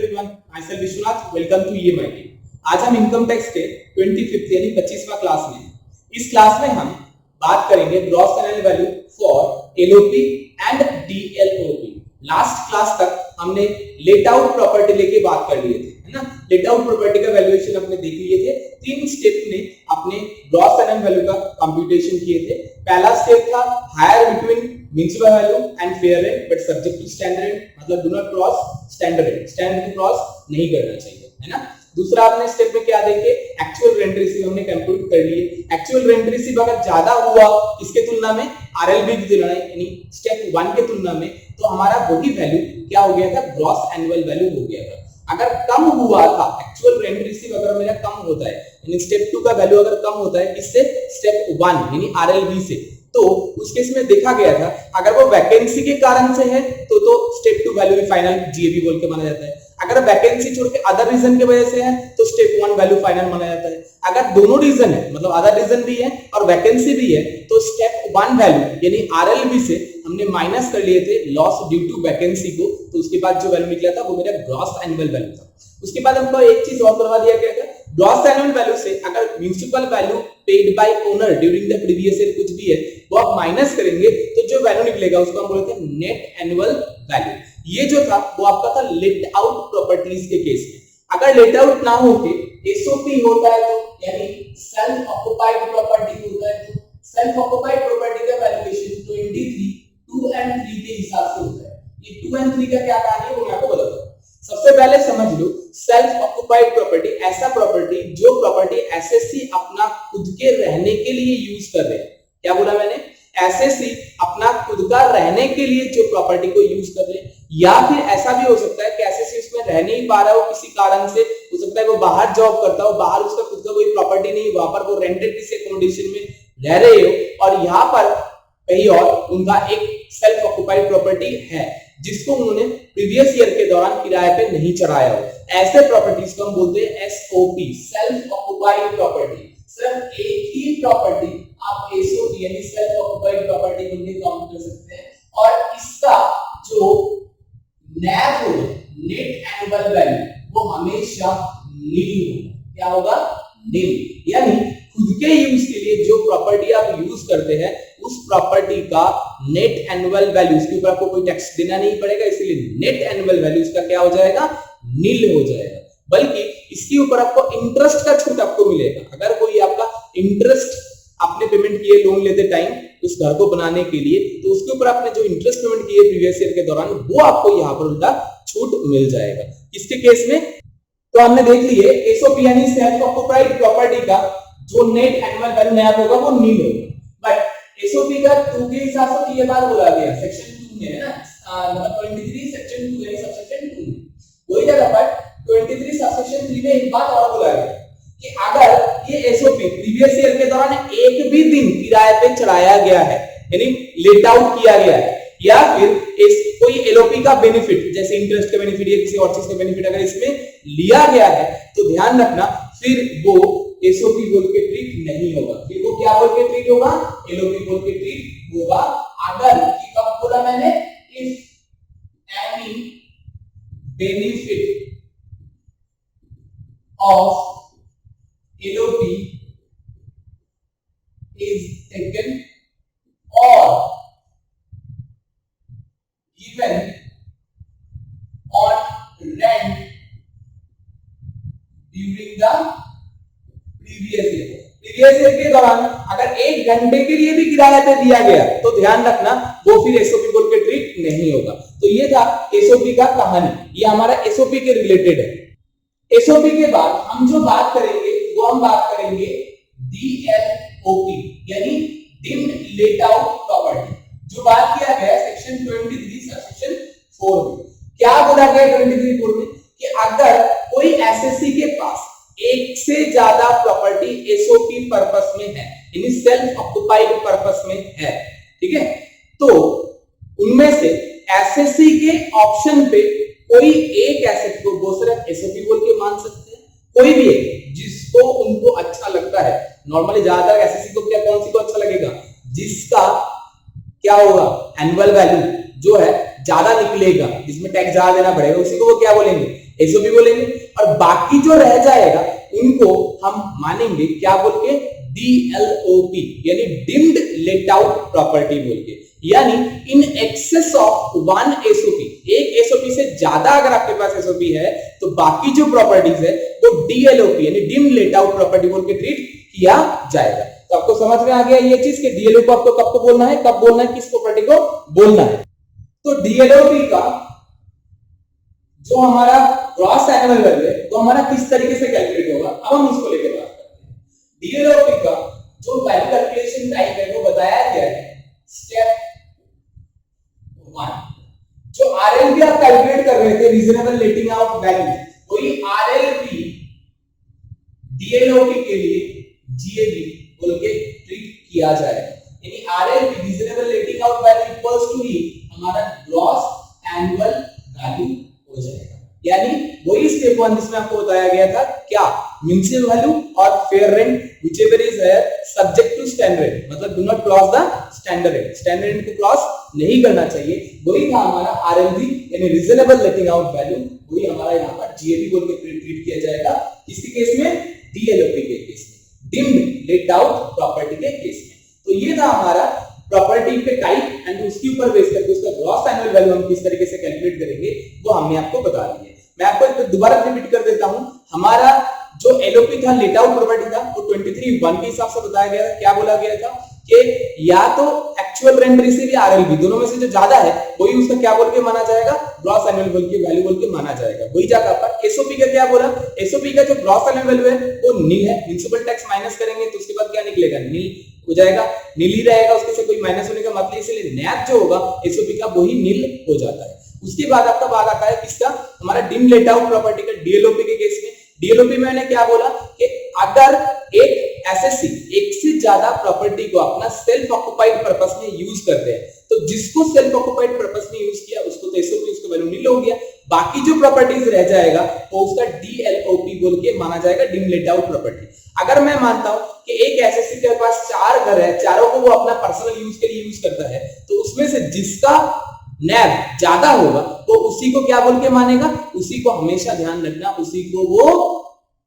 everyone, myself Vishwanath, welcome to EMIT। आज हम income tax के 25th यानी 25वां क्लास में। इस क्लास में हम बात करेंगे gross annual value for LOP and DLOP. Last class तक हमने लेट आउट प्रॉपर्टी लेके बात कर लिए थे, है ना। लेट आउट प्रॉपर्टी का वैल्यूएशन अपने देख लिए थे। 3 स्टेप में अपने ग्रॉस एनुअल वैल्यू का कंप्यूटेशन किए थे। पहला स्टेप था higher between municipal value and fair rate but subject to standard rate, मतलब do not cross standard rate, standard को क्रॉस नहीं करना चाहिए, है ना। दूसरा आपने स्टेप में क्या देखे, एक्चुअल रेंट रिसीव हमने कंप्यूट कर लिए। एक्चुअल रेंट रिसीव अगर ज्यादा हुआ किसके तुलना में, आरएलबी की तुलना में, यानी स्टेप 1 के तुलना में, तो हमारा वही वैल्यू क्या हो गया था, ग्रॉस एनुअल वैल्यू हो गया था। अगर कम हुआ था, एक्चुअल रेंट रिसीव अगर मेरा कम होता है, यानी स्टेप 2 का वैल्यू अगर कम होता है किससे, स्टेप 1 यानी आरएलबी से, तो उस केस में देखा गया था अगर वो वैकेंसी के कारण से है तो स्टेप 2 वैल्यू भी फाइनल जीएबी बोल के माना जाता है। अगर वैकेंसी छोड़ के अदर रीजन के वजह से है तो स्टेप 1 वैल्यू फाइनल माना जाता है। अगर दोनों रीजन है, मतलब अदर रीजन भी है और वैकेंसी भी है, तो स्टेप 1 वैल्यू यानी आरएलबी से हमने माइनस कर लिए थे लॉस ड्यू टू वैकेंसी को, तो उसके बाद जो वैल्यू निकला था वो मेरा ग्रॉस एनुअल वैल्यू था। उसके बाद हमको एक चीज और करवा दिया गया था, ग्रॉस एनुअल वैल्यू से अगर municipal value paid by owner during the previous year कुछ भी है वो आप माइनस करेंगे तो जो वैल्यू निकलेगा उसको हम बोलते हैं नेट एनुअल वैल्यू। ये जो था वो आपका था लेट आउट प्रॉपर्टीज के केस में। अगर लेट आउट ना होके एसओपी होता है तो, यानी सेल्फ ऑक्युपाइड प्रॉपर्टी होता है, तो सेल्फ ऑक्युपाइड प्रॉपर्टी का वैल्यूएशन 23 2 एंड 3 के हिसाब से होता है। ये 2 एंड 3 का क्या कहानी है वो मैं आपको बताता हूं। सबसे पहले समझ लो, सेल्फ ऑक्युपाइड प्रॉपर्टी ऐसा प्रॉपर्टी जो प्रॉपर्टी एसएससी अपना खुद के रहने के लिए यूज कर रहे हैं। क्या बोला मैंने, एसएससी अपना खुद का रहने के लिए जो प्रॉपर्टी को यूज कर रहे हैं, या फिर ऐसा भी हो सकता है कि एसएससी उसमें रह नहीं पा रहा हो किसी कारण से, हो सकता है वो बाहर जॉब करता हो, बाहर उसका खुद का कोई प्रॉपर्टी नहीं, वहां पर वो रेंटेड किसी अकोमोडेशन में रह रहे हो और यहाँ पर कहीं और उनका एक सेल्फ ऑक्युपाइड प्रॉपर्टी है जिसको उन्होंने प्रीवियस ईयर के दौरान किराए पे नहीं चढ़ाया हो। ऐसे प्रॉपर्टीज को हम बोलते हैं एसओपी, सेल्फ ऑक्युपाइड प्रॉपर्टी। सिर्फ एक ही प्रॉपर्टी आप एसओपी यानी सेल्फ ऑक्युपाइड प्रॉपर्टी को भी काउंट कर सकते हैं और इसका जो नैव होगा, नेट एनुअल वैल्यू, वो हमेशा नील होगा। क्या होगा, नील। यानी खुद के यूज के लिए जो प्रॉपर्टी आप यूज करते हैं उस प्रॉपर्टी का नेट एनुअल वैल्यू, इसके ऊपर आपको कोई टैक्स देना नहीं पड़ेगा, इसलिए नेट एनुअल वैल्यू इसका क्या हो जाएगा, नील हो जाएगा। बल्कि इसके ऊपर आपको इंटरेस्ट का छूट आपको मिलेगा। अगर कोई आपका इंटरेस्ट आपने पेमेंट किए लोन लेते टाइम उस घर को बनाने के लिए, तो उसके ऊपर आपने जो इंटरेस्ट पेमेंट किए प्रीवियस ईयर के दौरान वो आपको यहाँ पर उल्टा छूट मिल जाएगा। किसके केस में, तो हमने देख लिए एसओपी यानी सेल्फ ऑक्युपाइड प्रॉपर्टी का जो नेट एनुअल वैल्यू नया होगा वो नील होगा। बट एसओपी का 2 के हिसाब से ये बात बोला गया सेक्शन 2 में, है ना, मतलब 23 सेक्शन 2 यानी सबसेक्शन 2 में। वही जगह पर 23 सबसेक्शन 3 में एक बात और बोला गया कि अगर ये एसओपी प्रीवियस ईयर के दौरान एक भी दिन किराए पे चढ़ाया गया है, यानी लेट आउट किया गया है, या फिर कोई एलओपी का बेनिफिट जैसे इंटरेस्ट का बेनिफिट या किसी और चीज का बेनिफिट अगर इसमें लिया गया है, तो ध्यान रखना फिर वो एसओपी बोल के ट्रीट नहीं होगा, फिर वो क्या बोल के ट्रीट होगा, एलओपी बोल के ट्रीट होगा। अगर कब बोला मैंने, if any benefit of LOP is taken or given on rent during the previous year। Previous year के दौरान अगर 1 घंटे के लिए भी किराया पे दिया गया तो ध्यान रखना वो फिर एसओपी बोल के ट्रीट नहीं होगा। तो ये था एसओपी का कहानी, ये हमारा एसओपी के रिलेटेड है। एसओपी के बाद हम जो बात करेंगे वो हम बात करेंगे डीएलओपी यानी डीम्ड लेट आउट प्रॉपर्टी, जो बात किया गया सेक्शन 23 सबसेक्शन 4 में। क्या बोला गया 23 में कि अगर कोई एसएससी के पास एक से ज्यादा प्रॉपर्टी एसओपी पर्पस में है, यानी सेल्फ ऑक्युपाइड पर्पस में है, ठीक है, तो उनमें से एसएससी के ऑप्शन पे कोई एक एसेट को वो सिर्फ एसओपी बोल के मान सकते हैं, कोई भी एक जिसको उनको अच्छा लगता है। नॉर्मली ज्यादातर एसएससी को क्या, कौन सी को अच्छा लगेगा, जिसका क्या होगा, एनुअल वैल्यू जो है ज्यादा निकलेगा, जिसमें टैक्स ज्यादा देना पड़ेगा, उसी को वो क्या बोलेंगे, एसओपी बोलेंगे। और बाकी जो रह जाएगा उनको हम मानेंगे क्या बोल के, डीएलओपी यानी डिम्ड लेट आउट प्रॉपर्टी बोल के। यानी in excess of one SOP, एक एसओपी से ज्यादा अगर आपके पास एसओपी है तो बाकी जो प्रॉपर्टीज है वो डीएलओपी यानी डिम्ड लेट आउट प्रॉपर्टी बोल के ट्रीट किया जाएगा। तो आपको समझ में आ गया ये चीज कि डीएलओपी को आपको कब को बोलना है, कब बोलना है, किस प्रॉपर्टी को बोलना है। तो डीएलओपी का जो हमारा ग्रॉस एनुअल वैल्यू है वो हमारा किस तरीके से कैलकुलेट होगा, अब हम इसको लेकर बात करते हैं। डीएलओपी का जो वैल्यू कैलकुलेशन टाइप है वो बताया गया है स्टेप 1। जो आरएलपी आप कैलकुलेट कर रहे थे, रीजनेबल लेटिंग आउट वैल्यू, वही आरएलपी डीएलओपी के लिए जीएबी बोल के ट्रीट किया जाएगा। यानी RLP reasonable letting out value equals to ही हमारा ग्रॉस एनुअल वैल्यू हो जाएगा। यानी वही स्टेप 1 जिसमें आपको बताया गया था क्या, म्युनिसिपल वैल्यू और fair rent whichever is subject to standard, मतलब do not cross the standard rate, standard rate को क्रॉस नहीं करना चाहिए। वही था हमारा आरएलवी यानी रीजनेबल लेटिंग आउट वैल्यू, वही हमारा यहां पर जीएबी बोल के ट्रीट किया जाएगा। किसी केस में, डीएलओपी के केस में, डिम्ड लेट आउट प्रॉपर्टी के केस में। तो ये था हमारा प्रॉपर्टी पे टाइप एंड उसके ऊपर बेस करके उसका ग्रॉस एनुअल वैल्यू हम किस तरीके से कैलकुलेट करेंगे वो हमने आपको बता दी है। मैं आपको दोबारा रिपीट कर देता हूं, हमारा जो एलओपी था, लेट आउट प्रॉपर्टी था, वो 23(1) के हिसाब से बताया गया था। क्या बोला गया था कि या तो एक्चुअल रेंट रिसीव या आरएलवी, दोनों में से जो ज्यादा है वही उसका क्या बोल के माना जाएगा, ग्रॉस एनुअल बोल के वैल्यू बोल के माना जाएगा। वही जगह पर एसओपी का क्या बोला, एसओपी का जो ग्रॉस एनुअल वैल्यू है वो नील है, म्युनिसिपल टैक्स माइनस करेंगे तो उसके बाद क्या निकलेगा, नील हो जाएगा, नील ही रहेगा, उसके से कोई माइनस होने का मतलब, इसलिए नैप जो होगा एसओपी का वही नील हो जाता है। उसके बाद आपका भाग आता है किसका, हमारा डिम लेट आउट प्रॉपर्टी का, डीएलओपी के केस में। डीएलओपी में मैंने क्या बोला कि अगर एक एसएससी एक से ज्यादा प्रॉपर्टी को अपना सेल्फ ऑक्युपाइड पर्पस में यूज करते हैं, तो जिसको सेल्फ ऑक्युपाइड पर्पस में यूज किया उसको तो एसओपी, उसका वैल्यू नील हो गया। बाकी जो प्रॉपर्टीज रह जाएगा वो उसका डीएलओपी बोल के माना जाएगा, डिम लेट आउट प्रॉपर्टी। अगर मैं मानता हूं कि एक एसएससी के पास 4 घर है, चारों को वो अपना पर्सनल यूज के लिए यूज करता है, तो उसमें से जिसका नैब ज्यादा होगा वो उसी को क्या बोल के मानेगा, उसी को हमेशा ध्यान रखना, उसी को वो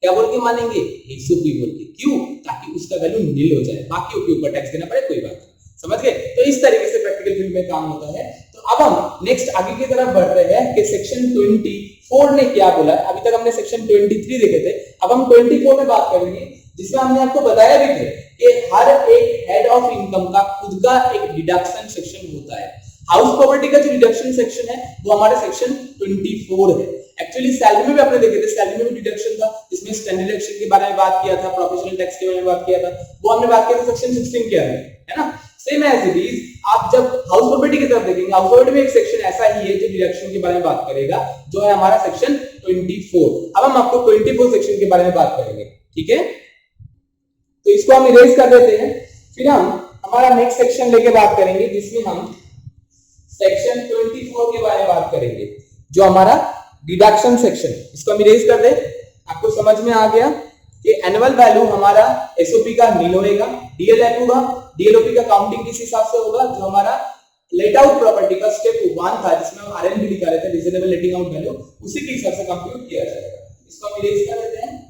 क्या बोल के मानेंगे, एसओपी बोल के। क्यों, ताकि उसका वैल्यू नील हो जाए, बाकी के ऊपर टैक्स देना पड़े, कोई बात नहीं। समझ गए? तो इस तरीके से प्रैक्टिकल फील्ड में काम होता है। तो अब हम नेक्स्ट आगे की तरफ बढ़ रहे हैं कि सेक्शन 24 ने क्या बोला। अभी तक हमने सेक्शन 23 देखे थे, अब हम 24 में बात करेंगे, जिसमें हमने आपको बताया भी थे कि हर एक हेड ऑफ इनकम का खुद का एक डिडक्शन सेक्शन होता है। हाउस प्रॉपर्टी का जो डिडक्शन सेक्शन है वो हमारे सेक्शन 24 है। एक्चुअली सैलरी में भी आपने देखे थे, सैलरी में भी डिडक्शन था, इसमें स्टैंडर्ड डिडक्शन के बारे में बात किया था, प्रोफेशनल टैक्स के बारे में बात किया था, वो हमने बात किया था सेक्शन 16 के अंदर, है ना। सेम एज इट इज आप जब हाउस प्रॉपर्टी की तरफ देखेंगे, हाउस प्रॉपर्टी में एक सेक्शन ऐसा ही है जो डिडक्शन के बारे में बात करेगा, जो है हमारा सेक्शन 24। अब हम आपको 24 सेक्शन के बारे में बात करेंगे, ठीक है। तो इसको हम इरेज कर देते हैं, फिर हम हमारा नेक्स्ट सेक्शन लेके बात करेंगे, जिसमें हम सेक्शन 24 के बारे में बात करेंगे, जो हमारा डिडक्शन सेक्शन। इसको हम इरेज कर दे। आपको समझ में आ गया कि एनुअल वैल्यू हमारा एसओपी का नील होएगा, डीएलएफओ का, डीएलओपी का काउंटिंग किस हिसाब से होगा, जो हमारा लेट आउट प्रॉपर्टी का स्टेप 1 था, जिसमें हम आरएनबी दिखा रहे थे, रीजनेबल लेटिंग आउट वैल्यू, उसी के हिसाब से कंप्यूट किया जाएगा। इसको हम इरेज कर देते हैं।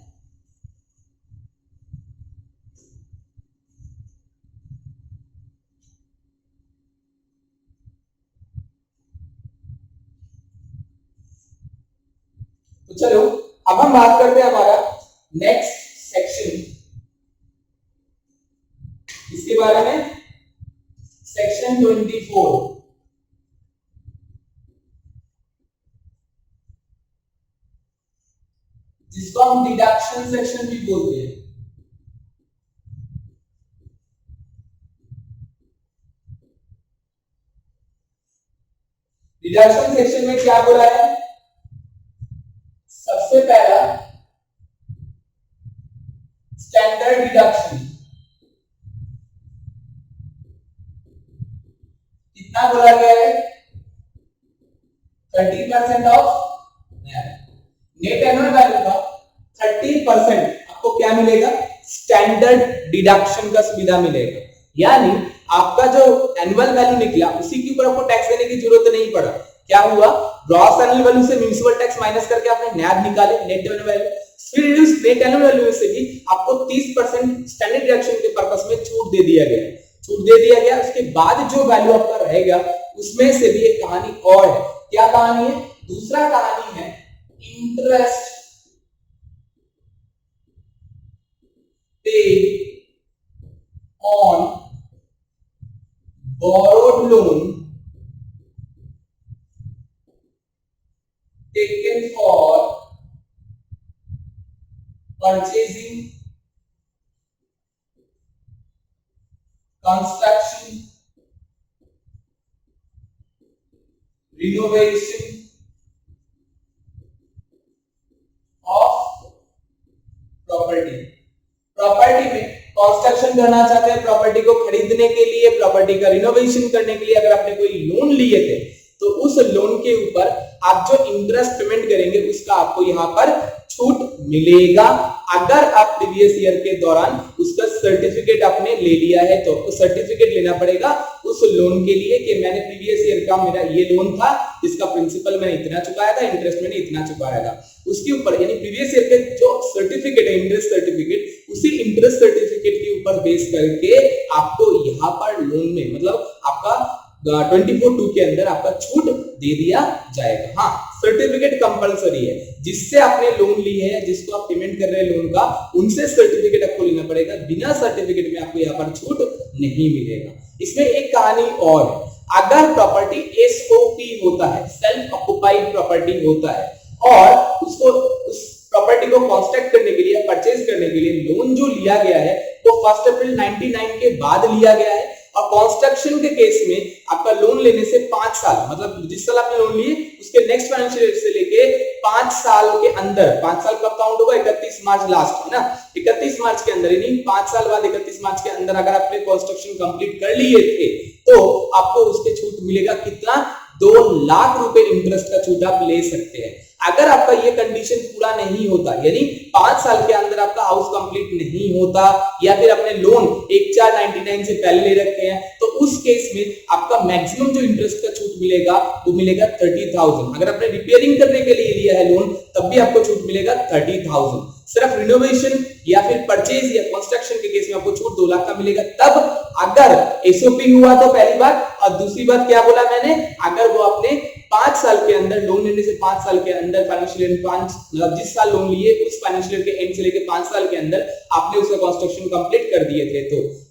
तो चलो अब हम बात करते हैं हमारा नेक्स्ट सेक्शन, इसके बारे में, सेक्शन 24, जिसको हम डिडक्शन सेक्शन भी बोलते हैं। डिडक्शन सेक्शन में क्या बोला है, सबसे पहला स्टैंडर्ड डिडक्शन कितना बोला गया है, 30% ऑफ नेट एनुअल वैल्यू का 30% आपको क्या मिलेगा, स्टैंडर्ड डिडक्शन का सुविधा मिलेगा। यानी आपका जो एनुअल वैल्यू निकला उसी के ऊपर आपको टैक्स देने की जरूरत नहीं पड़ा, क्या हुआ, ग्रॉस एनुअल वैल्यू से म्युनिसिपल टैक्स माइनस करके आपने नैब निकाले, नेट एनुअल वैल्यू, फिर उस नेट एनुअल वैल्यू से भी आपको 30% स्टैंडर्ड डिडक्शन के पर्पस में छूट दे दिया गया, छूट दे दिया गया। उसके बाद जो वैल्यू आपका रहेगा उसमें से भी एक कहानी और है। क्या कहानी है, दूसरा कहानी है interest paid on borrowed loan taken for purchasing, construction, renovation of property। Property में कंस्ट्रक्शन करना चाहते हैं, प्रॉपर्टी को खरीदने के लिए, प्रॉपर्टी का रिनोवेशन करने के लिए अगर आपने कोई लोन लिए थे तो उस लोन के ऊपर आप जो इंटरेस्ट पेमेंट करेंगे उसका आपको यहाँ पर छूट मिलेगा। अगर आप प्रीवियस ईयर के दौरान उसका सर्टिफिकेट आपने ले लिया है तो सर्टिफिकेट लेना पड़ेगा उस लोन के लिए कि मैंने प्रीवियस ईयर का मेरा ये लोन था, इसका प्रिंसिपल मैंने इतना चुकाया था, इंटरेस्ट मैंने इतना चुकाया था, उसके ऊपर यानी प्रीवियस ईयर के जो सर्टिफिकेट है इंटरेस्ट सर्टिफिकेट, उसी इंटरेस्ट सर्टिफिकेट के ऊपर बेस करके आपको यहाँ पर लोन में मतलब आपका 24(2) के अंदर आपका छूट दे दिया जाएगा। हाँ, सर्टिफिकेट कंपलसरी है, जिससे आपने लोन ली है, जिसको आप पेमेंट कर रहे हैं लोन का, उनसे सर्टिफिकेट आपको लेना पड़ेगा, बिना सर्टिफिकेट में आपको यहाँ पर छूट नहीं मिलेगा। इसमें एक कहानी और है, अगर प्रॉपर्टी एसओपी होता है, सेल्फ ऑक्युपाइड प्रॉपर्टी होता है, और उसको उस प्रॉपर्टी को कंस्ट्रक्ट करने के लिए, परचेज करने के लिए लोन जो लिया गया है वो 1 अप्रैल 99 के बाद लिया गया है, और कंस्ट्रक्शन के केस में आपका लोन लेने से 5 साल मतलब जिस साल आपने लोन लिए उसके नेक्स्ट फाइनेंशियल ईयर से लेके 5 साल के अंदर, 5 साल कब काउंट होगा, 31 मार्च लास्ट है ना, 31 मार्च के अंदर, यानी 5 साल बाद 31 मार्च के अंदर अगर आपने कंस्ट्रक्शन कंप्लीट कर लिए थे तो आपको उसके छूट मिलेगा कितना, 2 लाख रुपए इंटरेस्ट का छूट आप ले सकते हैं। अगर आपका ये कंडीशन पूरा नहीं होता, यानी 5 साल के अंदर आपका हाउस कंप्लीट नहीं होता, या फिर आपने लोन 1/4/99 से पहले ले रखे हैं, तो उस केस में आपका मैक्सिमम जो इंटरेस्ट का छूट मिलेगा वो मिलेगा 30,000। अगर आपने रिपेयरिंग करने के लिए लिया है लोन तब भी आपको छूट मिलेगा 30,000। सिर्फ रिनोवेशन या फिर परचेज या कंस्ट्रक्शन के केस में आपको छूट 2 लाख का मिलेगा तब, अगर एसओपी हुआ तो पहली बात, और दूसरी बात क्या बोला मैंने, अगर वो आपने 5 साल के अंदर लोन लेने से 5 साल के अंदर फाइनेंशियल ईयर 5 मतलब जिस साल लोन लिए उस फाइनेंशियल ईयर के एंड से लेके 5 साल के अंदर आपने उसका कंस्ट्रक्शन कंप्लीट कर दिए थे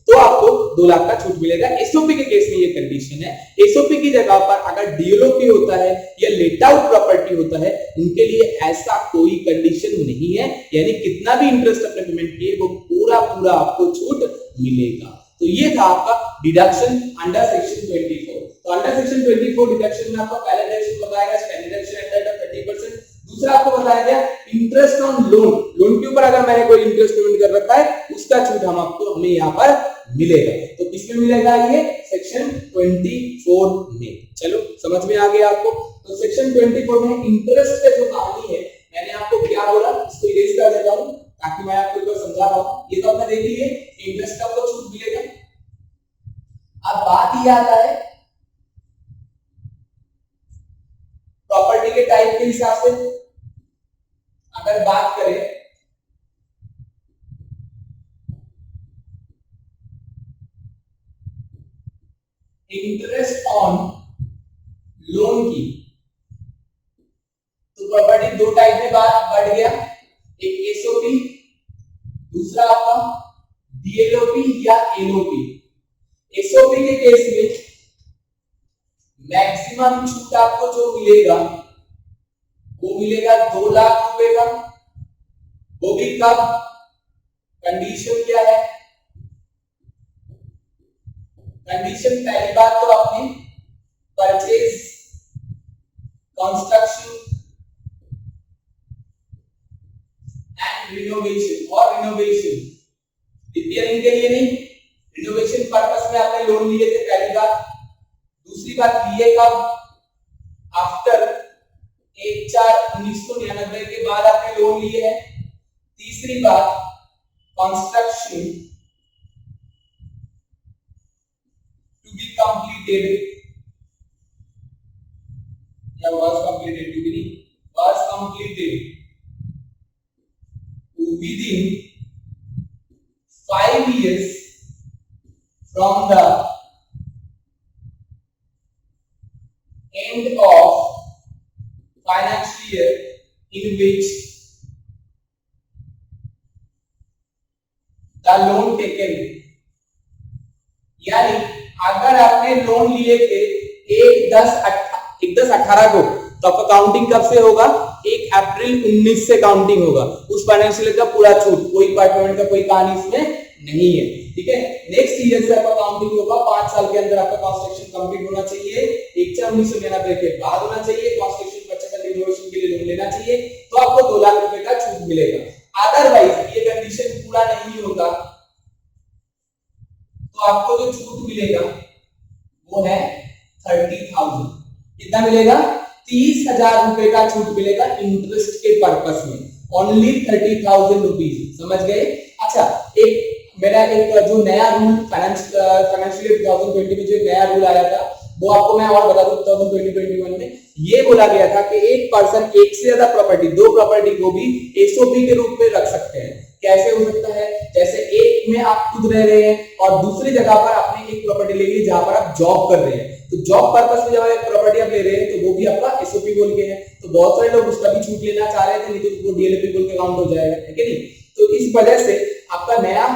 तो आपको 2 लाख का छूट मिलेगा। एसओपी के केस में ये कंडीशन है। एसओपी की जगह पर अगर डीएलओपी होता है या लेट आउट प्रॉपर्टी होता है उनके लिए ऐसा कोई कंडीशन नहीं है, यानी कितना भी इंटरेस्ट आपने पेमेंट किए वो पूरा पूरा आपको छूट मिलेगा। तो ये था आपका डिडक्शन अंडर सेक्शन 24। तो अंडर सेक्शन 24 डिडक्शन में आपका पहला डिडक्शन बताया standard deduction at the rate of 30%, दूसरा आपको बताया गया इंटरेस्ट ऑन लोन, लोन के ऊपर अगर मैंने कोई इंटरेस्ट पेमेंट कर रखा है उसका छूट हमें यहाँ पर मिलेगा। तो किसमें मिलेगा, ये सेक्शन 24 में। चलो समझ में आ गया आपको। तो सेक्शन 24 में इंटरेस्ट पे जो कहानी है मैंने आपको क्या बोला, इसको इरेज कर देता हूं ताकि मैं आपको एक बार समझा पाऊं। ये तो आपने देख लिया इंटरेस्ट का आपको छूट मिलेगा। अब बात ये आता है प्रॉपर्टी के टाइप के हिसाब से अगर बात करें इंटरेस्ट ऑन लोन की, तो प्रॉपर्टी 2 टाइप में बढ़ गया, एक एसओपी, दूसरा आपका डीएलओपी या एलओपी। एसओपी के केस में मैक्सिमम छूट आपको जो मिलेगा वो मिलेगा 2 लाख रुपए का। वो भी कब, कंडीशन क्या है, कंडीशन पहली बात तो आपने परचेज, कंस्ट्रक्शन एंड रिनोवेशन, और रिनोवेशन रिपेयरिंग के लिए नहीं, रिनोवेशन पर्पस में आपने लोन लिए थे पहली बात। दूसरी बात लिए कब, आफ्टर 1/4/1999 के बाद आपने लोन लिए हैं। तीसरी बात कंस्ट्रक्शन टू बी कंप्लीटेड या was completed to be was completed within 5 years from the end of financial year in which the loan taken, यानी अगर आपने लोन लिए थे 1/10/18 को, तो आपका काउंटिंग कब से होगा? 1 अप्रैल 19 से काउंटिंग होगा। उस फाइनेंशियल ईयर का पूरा छूट, कोई पार्टमेंट का कोई कहानी इसमें नहीं है, ठीक है। नेक्स्ट ईयर से आपका काउंटिंग होगा, 5 साल के अंदर आपका कंस्ट्रक्शन कंप्लीट होना चाहिए, 1999 के बाद होना चाहिए, कंस्ट्रक्शन बच्चे का रिनोवेशन के लिए लोन लेना चाहिए, तो आपको 2 लाख रुपए का छूट मिलेगा। अदरवाइज ये कंडीशन पूरा नहीं होगा तो आपको जो छूट मिलेगा वो है 30,000। कितना मिलेगा? 30,000 रुपए का छूट मिलेगा इंटरेस्ट के पर्पस में, ओनली 30,000 रुपीज। समझ गए? अच्छा, एक मेरा एक जो नया रूल फाइनेंशियल ईयर 2020 में जो नया रूल आया था वो आपको मैं और बता दूं। 2020-21 में ये बोला गया था कि एक पर्सन एक से ज्यादा प्रॉपर्टी, 2 प्रॉपर्टी को भी एसओपी के रूप में रख सकते हैं। कैसे हो सकता है? जैसे एक में आप खुद रह रहे हैं और दूसरी जगह पर आपने एक प्रॉपर्टी ले ली जहां पर आप जॉब कर रहे हैं, तो जॉब पर्पस में जब एक प्रॉपर्टी आप ले रहे हैं तो वो भी आपका एसओपी बोल के है। तो बहुत सारे लोग उसका भी छूट लेना चाह रहे थे, नहीं तो वो डीएलपी बोल के काउंट हो जाएगा, है कि नहीं? तो इस वजह से आपका नया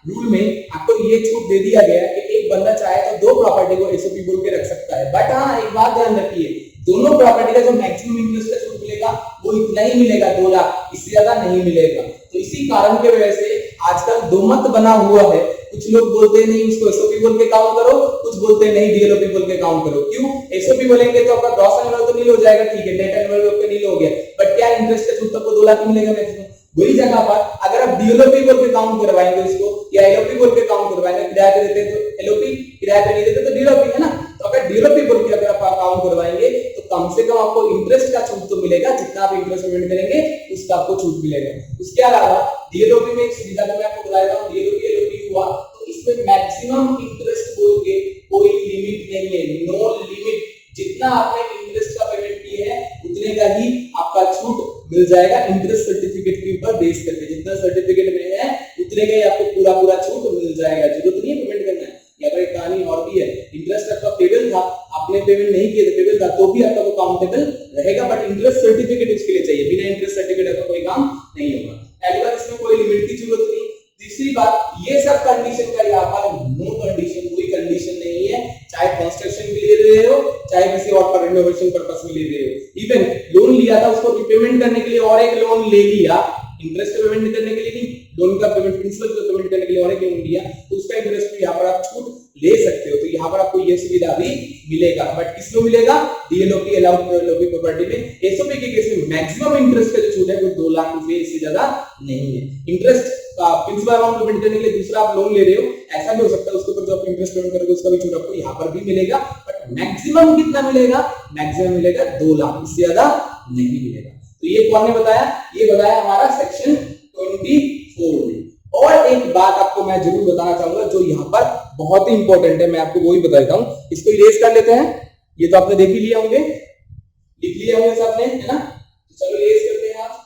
रूल में आपको ये छूट दे दिया गया कि एक बंदा चाहे तो 2 प्रॉपर्टी को एसओपी बोल के रख सकता है। बट हाँ, एक बात ध्यान रखिए, दोनों प्रॉपर्टी का जो मैक्सिमम इंटरेस्ट का छूट मिलेगा वो इतना ही मिलेगा, 2 लाख, इससे ज्यादा नहीं मिलेगा। तो इसी कारण के वजह से आजकल दो मत बना हुआ है। कुछ लोग बोलते हैं नहीं उसको एसओपी बोल के काउंट करो, कुछ बोलते हैं नहीं डीएलओपी बोल के काउंट करो। क्यों? एसओपी बोलेंगे तो आपका ग्रॉस एनुअल तो नील हो जाएगा, ठीक है, नेट एनुअल आपका नील हो गया, बट क्या इंटरेस्ट का छूट आपको 2 लाख मिलेगा मैक्सिमम। वही जगह पर अगर आप डीएलओपी बोल के काउंट करवाएंगे इसको या एलओपी बोल के काउंट करवाएंगे, किराए पे देते हैं तो एलओपी, किराए पे नहीं देते तो डीएलओपी, है ना? तो अगर डीएलओपी बोल के अगर आप काउंट करवाएंगे तो कम से कम आपको इंटरेस्ट का छूट तो मिलेगा, जितना आप इंटरेस्ट पेमेंट करेंगे उसका आपको छूट मिलेगा। उसके अलावा डीएलओपी में एक सुविधा मैं आपको बता देता हूं, डीएलओपी एलओपी हुआ तो इसमें मैक्सिमम इंटरेस्ट बोल के कोई लिमिट नहीं है, नो लिमिट। जितना आपने इंटरेस्ट का पेमेंट किए है उतने का ही आपका छूट मिल जाएगा इंटरेस्ट सर्टिफिकेट के ऊपर बेस करके। जितना सर्टिफिकेट में है उतने का ही आपको पूरा छूट मिल जाएगा, जरूरत नहीं है पेमेंट करना है। या फिर एक कहानी और भी है, इंटरेस्ट आपका पेबल था, आपने पेमेंट नहीं किया, पेबल था तो भी आपका वो काउंटेबल रहेगा, बट इंटरेस्ट सर्टिफिकेट उसके लिए चाहिए। बिना इंटरेस्ट सर्टिफिकेट का कोई काम नहीं होगा। पहली बात, इसमें कोई लिमिट की जरूरत नहीं। तीसरी बात, ये सब कंडीशन का यहाँ पर नो कंडीशन, कोई कंडीशन नहीं है, चाहे कंस्ट्रक्शन के लिए ले रहे हो चाहे किसी और पर रिनोवेशन पर्पस में ले रहे हो। इवन लोन लिया था उसको रिपेमेंट करने के लिए और एक लोन ले लिया, इंटरेस्ट पेमेंट करने के लिए नहीं, लोन का पेमेंट प्रिंसिपल का पेमेंट करने के लिए और एक लोन लिया तो उसका इंटरेस्ट भी यहाँ पर आप छूट ले सकते हो। तो यहाँ पर आपको ये सुविधा भी मिलेगा, बट किसको मिलेगा? डीएलओपी अलाउड एलओपी प्रॉपर्टी में। एसओपी के केस में मैक्सिमम इंटरेस्ट का जो छूट है वो 2 लाख रुपए, इससे ज्यादा नहीं है। इंटरेस्ट प्रिंसिपल अमाउंट पेमेंट करने के लिए दूसरा आप लोन ले रहे हो, ऐसा भी हो सकता है उसके ऊपर जो आप इंटरेस्ट पेमेंट करोगे उसका भी छूट आपको यहाँ पर भी मिलेगा, बट मैक्सिमम कितना मिलेगा? मैक्सिमम मिलेगा 2 लाख, इससे ज्यादा नहीं मिलेगा। तो ये कौन ने बताया? ये बताया हमारा सेक्शन 24 में। और एक बात आपको मैं जरूर बताना चाहूंगा जो यहाँ पर बहुत ही इंपॉर्टेंट है, मैं आपको वो ही बता देता हूँ। इसको इरेज कर लेते हैं, ये तो आपने देख ही लिया होंगे, लिख लिया होंगे सबने, है ना? तो चलो इरेज करते हैं आप।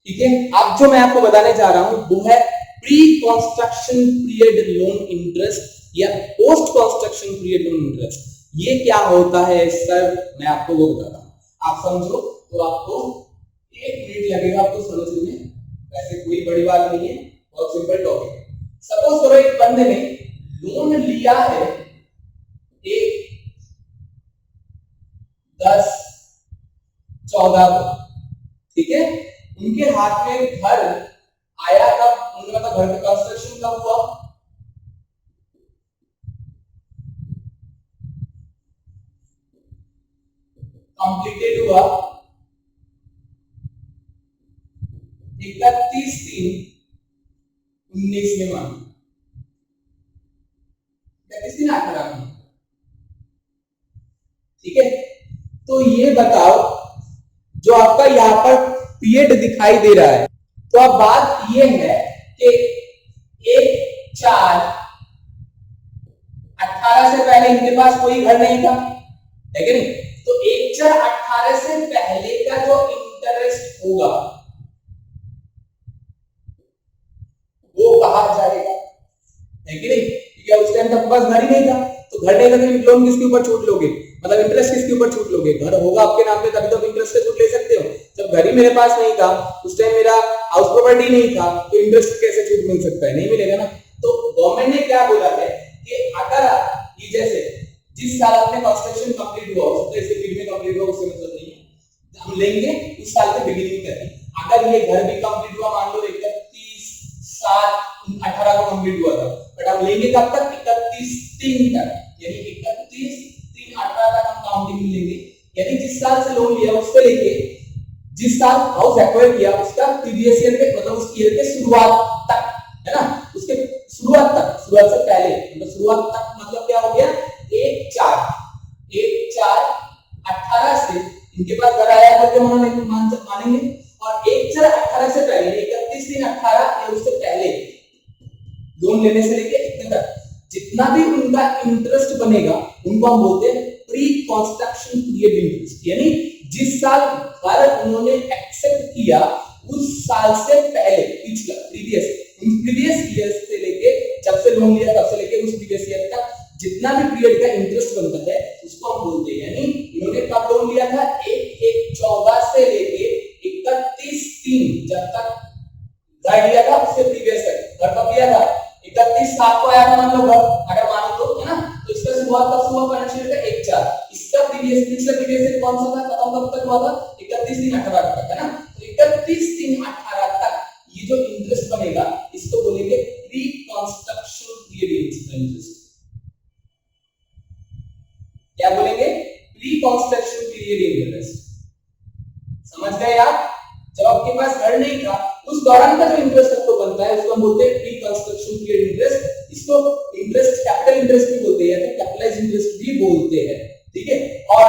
ठीक है, अब जो मैं आपको बताने जा रहा हूं वो है pre construction period loan interest या post construction period loan interest. ये क्या होता है सर? मैं आपको वो बताता हूं, आप समझो तो आपको 1 मिनट लगेगा आपको समझने में, वैसे कोई बड़ी बात नहीं है, बहुत सिंपल टॉपिक है। सपोज करो एक बंदे ने लोन लिया है एक 10-14, ठीक है, उनके हाथ में घर आया कब? उनका मतलब घर का कंस्ट्रक्शन कब हुआ? कंप्लीटेड हुआ 31/3/19 में, मान 31 दिन 18 में, ठीक है, तो ये बताओ जो आपका यहाँ पर पीरियड दिखाई दे रहा है, तो अब बात ये है कि 1/4/18 से पहले इनके पास कोई घर नहीं था, है कि नहीं? तो 1/4/18 से पहले का जो इंटरेस्ट होगा वो कहा जाएगा, है कि नहीं? क्योंकि उस टाइम तक पास घर ही नहीं था, तो घर नहीं था तो लोन किसके ऊपर छूट लोगे, मतलब इंटरेस्ट किसके ऊपर छूट लोगे? घर होगा आपके नाम पे तभी तो आप इंटरेस्ट से छूट ले सकते हो। जब घर ही मेरे पास नहीं था, उस टाइम मेरा हाउस प्रॉपर्टी नहीं था, तो इंटरेस्ट कैसे छूट मिल सकता है? नहीं मिलेगा ना। तो गवर्नमेंट ने क्या बोला है कि अगर ये जैसे जिस साल आपने कंस्ट्रक्शन कंप्लीट हुआ, हो सकता है इसके बीच में कंप्लीट हुआ, उससे मतलब नहीं है, हम लेंगे उस साल के बिगिनिंग तक। अगर ये घर भी कंप्लीट हुआ, मान लो 31/7/18 को कंप्लीट हुआ था, बट हम लेंगे कब तक? 31/3 तक, यानी 31/3/18 तक हम काउंटिंग लेंगे। यानी जिस साल से लोन लिया उससे लेके जिस साल हाउस एक्वायर किया उसका प्रीवियस ईयर के, मतलब उस ईयर के शुरुआत तक, है ना, उसके शुरुआत तक, शुरुआत से पहले, मतलब शुरुआत तक मतलब क्या हो गया? 1/4/18 से इनके पास घर आया करके मानेंगे, और 1/4/18 से पहले 31/3/18 या उससे पहले लोन लेने से लेके इतने तक जितना भी उनका इंटरेस्ट बनेगा उनको हम बोलते हैं प्री कंस्ट्रक्शन पीरियड इंटरेस्ट। यानी जिस साल घर उन्होंने एक्सेप्ट किया उस साल से पहले, पिछला प्रीवियस ईयर से लेके जब से लोन लिया तब से लेके उस प्रीवियस ईयर तक जितना भी पीरियड का इंटरेस्ट बनता है उसको हम बोलते हैं। यानी इन्होंने कब लोन लिया था? 1/1/14 से लेके 31/3 जब तक घर लिया था उससे प्रीवियस तक। घर कब लिया था? 31/7 को आया था मान लो घर, अगर मानो तो, है ना? तो इसका शुरुआत कब हुआ? फाइनेंशियल का 1/4। इसका पिछला प्रीवियस ईयर कौन सा था? खत्म कब तक हुआ था? 31/3/18 तक, है ना? तो 31/3/18 तक ये जो इंटरेस्ट बनेगा इसको बोलेंगे प्री कंस्ट्रक्शन पीरियड इंटरेस्ट। क्या बोलेंगे? Pre construction period interest. समझ गए आप? जब आपके पास घर नहीं था उस दौरान का जो इंटरेस्ट आपको बनता है उसको हम बोलते हैं प्री कंस्ट्रक्शन पीरियड इंटरेस्ट। इसको इंटरेस्ट कैपिटल इंटरेस्ट भी बोलते हैं या फिर कैपिटलाइज्ड इंटरेस्ट भी बोलते हैं, ठीक है? और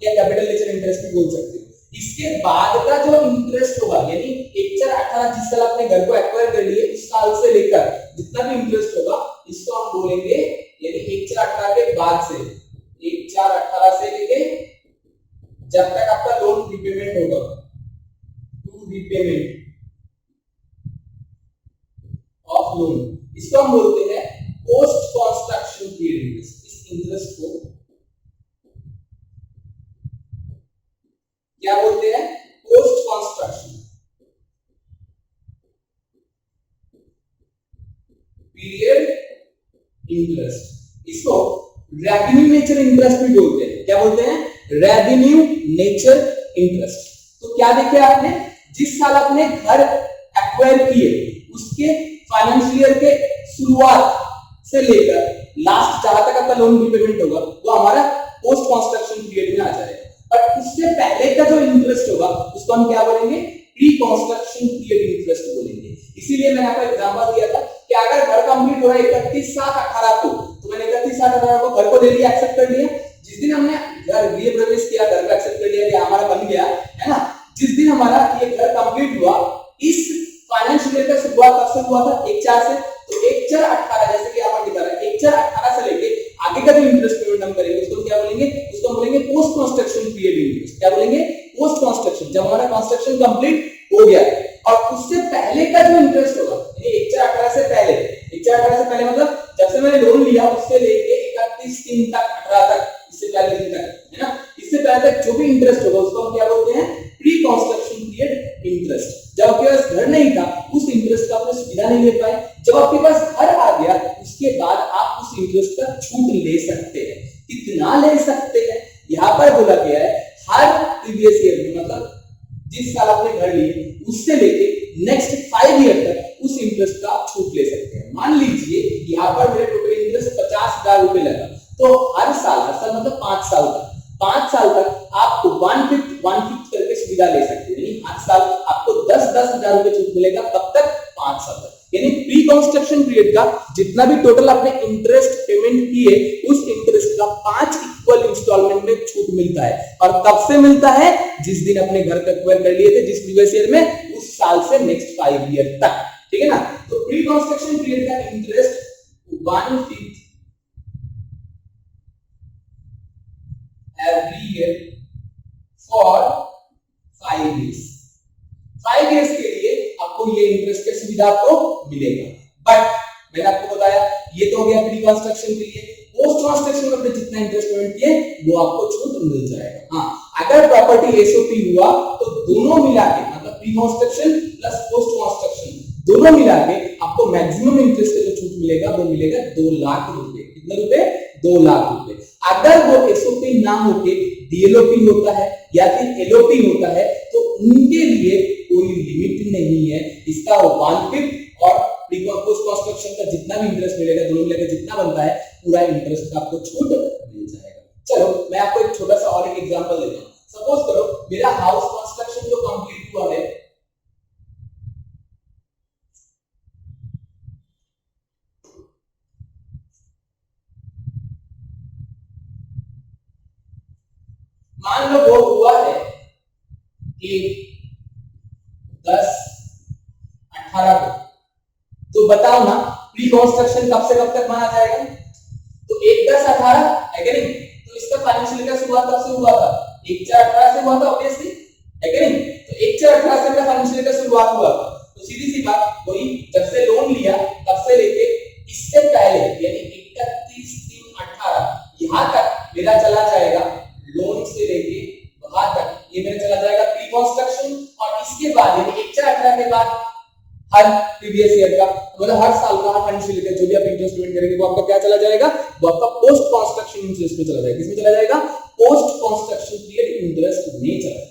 या कैपिटल नेचर इंटरेस्ट भी बोल सकते हो। इसके बाद का जो इंटरेस्ट होगा, यानी 1/4/18 जिस साल आपने घर को एक्वायर कर लिए उस साल से लेकर जितना भी इंटरेस्ट होगा इसको हम बोलेंगे, यानी 1/4/18 के बाद से 1/4/18 से लेके जब तक आपका लोन रिपेमेंट होगा, टू रीपेमेंट ऑफ लोन, इसको हम बोलते हैं पोस्ट कंस्ट्रक्शन पीरियड इंटरेस्ट। इस इंटरेस्ट को क्या बोलते हैं? Post construction period interest. इसको रेवेन्यू नेचर इंटरेस्ट भी बोलते हैं। क्या बोलते हैं? Revenue nature interest. तो क्या देखे आपने? जिस साल आपने घर एक्वायर किए उसके फाइनेंशियल ईयर के शुरुआत से लेकर लास्ट जहां तक आपका लोन रिपेमेंट होगा वो हमारा पोस्ट कंस्ट्रक्शन पीरियड में आ जाएगा। बट उससे पहले का जो इंटरेस्ट होगा उसको हम क्या बोलेंगे? प्री कंस्ट्रक्शन पीरियड इंटरेस्ट बोलेंगे। इसीलिए मैंने आपको एग्जांपल दिया था कि अगर घर कंप्लीट हो रहा है 31/7/18 को, तो मैंने 31/7/18 को घर को ले लिया, एक्सेप्ट कर लिया। जिस दिन हमने घर गृह प्रवेश किया, घर को एक्सेप्ट कर लिया कि हमारा बन गया, है ना? जिस दिन हमारा ये घर कंप्लीट हुआ, इस फाइनेंशियल ईयर का शुरुआत कब से हुआ था? 1/4 से। तो 1/4/18 जैसे कि यहाँ पर दिखा रहा है, 1/4/18 से लेके आगे का जो इंटरेस्ट पेमेंट हम करेंगे उसको क्या बोलेंगे? उसको हम बोलेंगे पोस्ट कंस्ट्रक्शन पीरियड इंटरेस्ट। क्या बोलेंगे? Post construction. जब हमारा कंस्ट्रक्शन कंप्लीट हो गया और उससे पहले का जो इंटरेस्ट होगा, यानी 1/4/18 से पहले, 1/4/18 से पहले मतलब जब से मैंने लोन लिया उससे लेके 31/3 तक, 18 तक, इससे पहले दिन तक, है ना? इससे पहले तक जो भी इंटरेस्ट होगा उसको हम क्या बोलते हैं? Pre construction period interest. जब आपके पास घर नहीं था उस इंटरेस्ट का आपने सुविधा नहीं ले पाए, जब आपके पास घर आ गया उसके बाद आप उस इंटरेस्ट का छूट ले सकते हैं। कितना ले सकते हैं? यहाँ पर बोला गया है हर प्रीवियस ईयर में, मतलब जिस साल आपने घर लिए उससे लेके नेक्स्ट 5 ईयर तक उस इंटरेस्ट का छूट ले सकते हैं। मान लीजिए यहाँ पर मेरे टोटल इंटरेस्ट 50,000 रुपए लगा, तो हर साल मतलब 5 साल तक, 5 साल तक आपको 1/5 करके सुविधा ले सकते हैं। यानी हर साल आपको 10-10 हजार रुपए छूट मिलेगा, कब तक? 5 साल तक। यानी प्री कंस्ट्रक्शन पीरियड का जितना भी टोटल आपने इंटरेस्ट पेमेंट किए उस इंटरेस्ट का 5 इक्वल इंस्टॉलमेंट में छूट मिलता है। और कब से मिलता है? जिस दिन अपने घर का एक्वायर कर लिए थे जिस प्रीवियस ईयर में, उस साल से नेक्स्ट 5 ईयर तक, ठीक है ना। तो प्री कंस्ट्रक्शन पीरियड का interest 1/5 every year for 5 years। 5 years के लिए आपको ये इंटरेस्ट की सुविधा आपको मिलेगा। बट मैंने आपको बताया ये तो हो गया प्री कंस्ट्रक्शन के लिए। पोस्ट कंस्ट्रक्शन में अपने जितना इंटरेस्ट पेमेंट किए वो आपको छूट मिल जाएगा। हाँ, अगर प्रॉपर्टी एसओपी हुआ तो दोनों मिला के, मतलब pre construction plus post construction दोनों मिला के आपको मैक्सिमम इंटरेस्ट का जो छूट मिलेगा वो मिलेगा 2 लाख रुपए। कितने रुपए? 2 लाख रुपए। अगर वो एसओपी ना होके डीएलओपी होता है या फिर एलओपी होता है तो उनके लिए कोई लिमिट नहीं है। इसका 1/5 और पोस्ट कंस्ट्रक्शन का जितना भी इंटरेस्ट मिलेगा दोनों मिलाकर जितना बनता है पूरा इंटरेस्ट का आपको छूट मिल जाएगा। चलो मैं आपको एक छोटा सा और एक एग्जांपल देता हूं। सपोज करो मेरा हाउस कंस्ट्रक्शन जो कंप्लीट हुआ है, मान लो वो हुआ है 1/10/18 को, तो बताओ ना प्री कंस्ट्रक्शन कब से कब तक माना जाएगा? तो 1/10/18 है कि नहीं? तो इसका फाइनेंशियल का शुरुआत कब से हुआ था? 1/4/18 से हुआ था ऑब्वियसली, है कि नहीं? तो 1/4/18 से मेरा फाइनेंशियल का शुरुआत हुआ था। तो सीधी सी बात वही, जब से लोन लिया तब से लेके इससे पहले यानी 31/3/18 यहां तक मेरा चला जाएगा लोन से लेके वहां तक, ये मेरा चला जाएगा प्री कंस्ट्रक्शन। और इसके बाद यानी 1/4/18 के बाद हर प्रीवियस ईयर का, मतलब हर साल का हर फाइनेंशियल ईयर का जो भी आप इंटरेस्ट पेमेंट करेंगे वो आपका क्या चला जाएगा? वो आपका पोस्ट कंस्ट्रक्शन इंटरेस्ट में चला जाएगा। किसमें चला जाएगा? पोस्ट कंस्ट्रक्शन पीरियड इंटरेस्ट में चला जाएगा।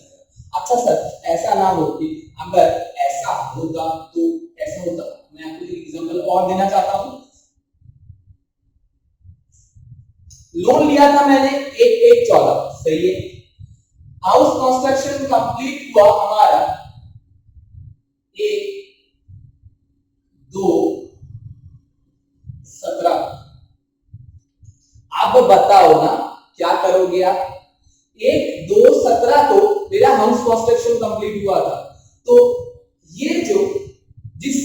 अच्छा सर, ऐसा ना हो कि अगर ऐसा होता तो ऐसा होता। मैं आपको एक एग्जांपल और देना चाहता हूं। लोन लिया था मैंने 1/1/14, सही है। हाउस कंस्ट्रक्शन कंप्लीट हुआ हमारा 1/2/17। अब बताओ ना क्या करोगे आप? 1/2/17 को मेरा हाउस कंस्ट्रक्शन कंप्लीट हुआ था, तो ये जो जिस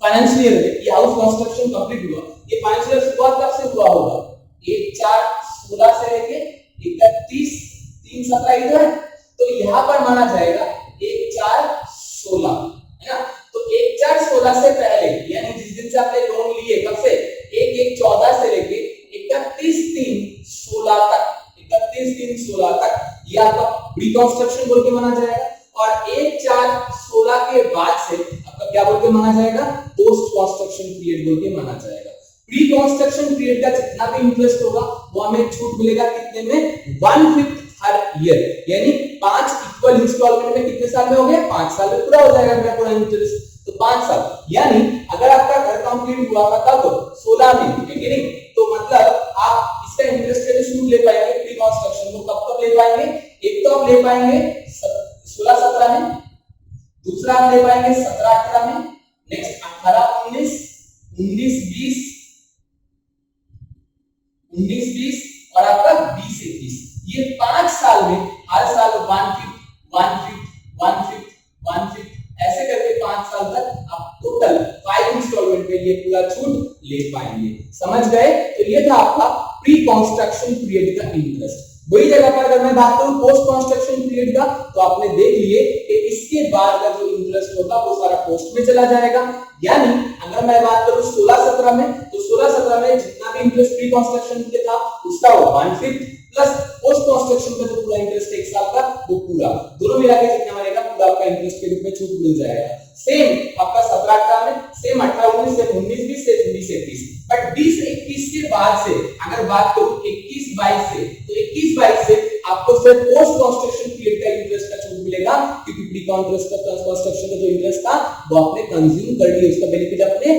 फाइनेंशियल ईयर में ये हाउस कंस्ट्रक्शन कंप्लीट हुआ, ये फाइनेंशियल शुरुआत कब से हुआ होगा? 1/4/16 से लेके 31/3/17 इधर है, तो यहां पर माना जाएगा 1/4/16, है ना। तो 1/4/16 से पहले यानी जिस दिन से आपने लोन लिए, कब से? 1/1/14 से लेके 31/3/16 तक, 31/3/16 तक ये आपका प्री कंस्ट्रक्शन बोल के माना जाएगा। और 1/4/16 के बाद से आपका क्या बोल के माना जाएगा? पोस्ट कंस्ट्रक्शन पीरियड बोल के माना जाएगा। प्री कंस्ट्रक्शन पीरियड का जितना भी इंटरेस्ट होगा वो हमें छूट मिलेगा कितने में? 1/5 हर ईयर, यानी 5 इक्वल इंस्टॉलमेंट में कितने साल में हो गया? 5 साल में पूरा हो जाएगा मेरा पूरा इंटरेस्ट। तो 5 साल, यानी अगर आपका घर कंप्लीट हुआ था तब 16 में, है कि नहीं? तो मतलब आप इसका इंटरेस्ट का छूट ले पाएंगे प्री कंस्ट्रक्शन को कब ले पाएंगे? एक तो आप ले पाएंगे 16-17 में, दूसरा आप ले पाएंगे 17-18 में, नेक्स्ट 18-19, 19-20, 19-20 और आपका 20-21। ये 5 साल में हर साल 1/5 ऐसे करके 5 साल तक आप टोटल 5 इंस्टॉलमेंट में ये पूरा छूट ले पाएंगे। समझ गए? तो ये था आपका प्री कंस्ट्रक्शन पीरियड का इंटरेस्ट। वही जगह पर अगर मैं बात करूं पोस्ट कंस्ट्रक्शन पीरियड का, तो आपने देख लिए कि इसके बाद का जो इंटरेस्ट होगा वो सारा पोस्ट में चला जाएगा। यानी अगर मैं बात करूं 16-17 में, तो 16-17 में जितना भी इंटरेस्ट प्री कंस्ट्रक्शन के था उसका 1/5 प्लस पोस्ट कंस्ट्रक्शन का जो पूरा इंटरेस्ट 1 साल का वो पूरा, दोनों मिला के जितना बनेगा पूरा आपका इंटरेस्ट के रूप में छूट मिल जाएगा। सेम आपका 17-18 में, सेम 18-19, सेम 19-20, सेम 20-21। बट 20-21 के बाद से अगर बात करूं 21-22 से, तो 21-22 से आपको सिर्फ पोस्ट कंस्ट्रक्शन पीरियड का इंटरेस्ट का छूट मिलेगा, क्योंकि प्री कंस्ट्रक्शन का जो इंटरेस्ट था वो आपने कंज्यूम कर लिया, उसका बेनिफिट आपने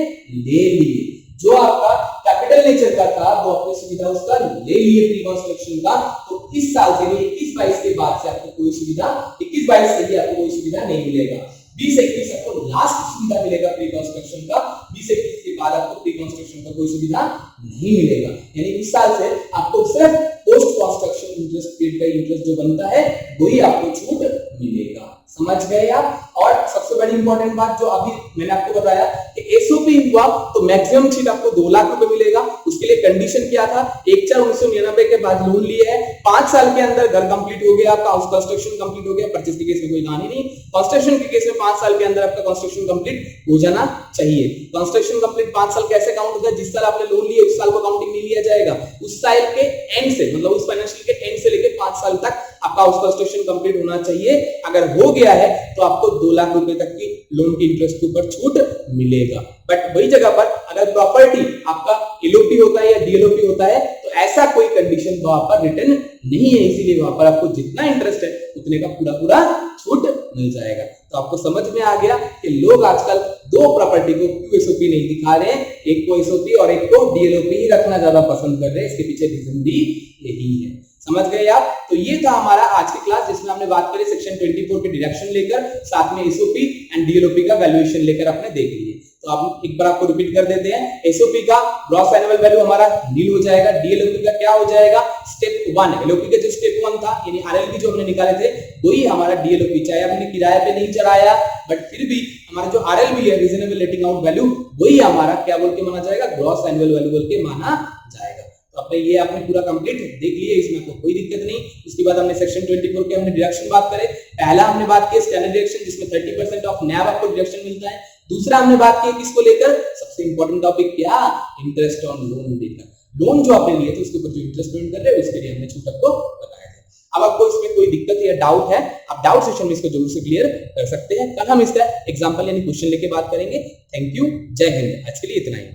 ले लिए। जो आपका कैपिटल नेचर का था वो अपनी सुविधा उसका ले लिए प्री कंस्ट्रक्शन का। तो इस साल से 21-22 के बाद से आपको कोई सुविधा, 21-22 से भी आपको कोई सुविधा नहीं मिलेगा। 20-21 आपको लास्ट सुविधा मिलेगा प्री कंस्ट्रक्शन का, 20-21 के बाद आपको प्री कंस्ट्रक्शन का कोई सुविधा नहीं मिलेगा। यानी इस साल से आपको सिर्फ पोस्ट कंस्ट्रक्शन इंटरेस्ट पीरियड का इंटरेस्ट जो बनता है वही आपको छूट मिलेगा। समझ गए आप? और सबसे बड़ी इंपॉर्टेंट बात जो अभी मैंने आपको बताया कि एसओपी हुआ तो मैक्सिमम छूट आपको 2 लाख रुपए मिलेगा। उसके लिए कंडीशन क्या था, 1/4/1999 के बाद लोन लिए है, 5 साल के अंदर घर कंप्लीट हो गया आपका, हाउस कंस्ट्रक्शन कंप्लीट हो गया। परचेस के केस में कोई कहानी नहीं, कंस्ट्रक्शन के केस में 5 साल के अंदर आपका कंस्ट्रक्शन कंप्लीट हो जाना चाहिए। कंस्ट्रक्शन कंप्लीट 5 साल कैसे काउंट होता है, जिस साल आपने लोन लिया उस साल को काउंटिंग नहीं लिया जाएगा, उस साल के एंड से, मतलब उस फाइनेंशियल के एंड से लेके 5 साल तक आपका हाउस कंस्ट्रक्शन कंप्लीट होना चाहिए। अगर हो गया है तो आपको 2 लाख रुपए तक की लोन की इंटरेस्ट के ऊपर छूट मिलेगा। बट वही जगह पर अगर प्रॉपर्टी आपका एलओपी होता है या डीएलओपी होता है तो ऐसा कोई कंडीशन वहां पर रिटर्न नहीं है, इसीलिए वहां पर आपको जितना इंटरेस्ट है उतने का पूरा छूट मिल जाएगा। तो आपको समझ में आ गया कि लोग आजकल 2 प्रॉपर्टी को क्यों एसओपी नहीं दिखा रहे हैं, एक को एसओपी और एक को डीएलओपी ही रखना ज्यादा पसंद कर रहे हैं। इसके पीछे रीजन भी यही है। समझ गए आप? तो ये था हमारा आज की क्लास जिसमें हमने बात करी सेक्शन 24 के डिडक्शन लेकर साथ में एसओपी एंड डीएलओपी का वैल्यूएशन लेकर आपने देख लिए। तो आप एक बार आपको रिपीट कर देते हैं। एसओपी का ग्रॉस एनुअल वैल्यू हमारा नील हो जाएगा, डीएलओपी का क्या हो जाएगा, स्टेप 1, एलओपी का जो स्टेप 1 था यानी आरएलपी जो हमने निकाले थे वही हमारा डीएलओपी, चाहे हमने किराए पे नहीं चढ़ाया बट फिर भी हमारा जो आरएलपी है रीजनेबल लेटिंग आउट वैल्यू वही हमारा क्या बोल के माना जाएगा, ग्रॉस एनुअल वैल्यू बोल के माना जाएगा। तो आपने ये आपने पूरा कंप्लीट देख लिया, इसमें आपको कोई दिक्कत नहीं। उसके बाद हमने सेक्शन 24 के हमने डिडक्शन बात करे। पहला हमने बात की स्टैंडर्ड डिडक्शन जिसमें 30% ऑफ नैब आपको डिडक्शन मिलता है। दूसरा हमने बात की किसको लेकर, सबसे इंपॉर्टेंट टॉपिक क्या, इंटरेस्ट ऑन लोन लेकर। लोन जो आपने लिए थे उसके ऊपर जो इंटरेस्ट पेमेंट कर रहे हैं उसके लिए हमने छूट आपको बताया था। अब आपको इसमें कोई दिक्कत या डाउट है, आप डाउट सेशन में इसको जरूर से क्लियर कर सकते हैं। कल हम इसका एग्जांपल यानी क्वेश्चन लेके बात करेंगे। थैंक यू, जय हिंद। आज के लिए इतना ही।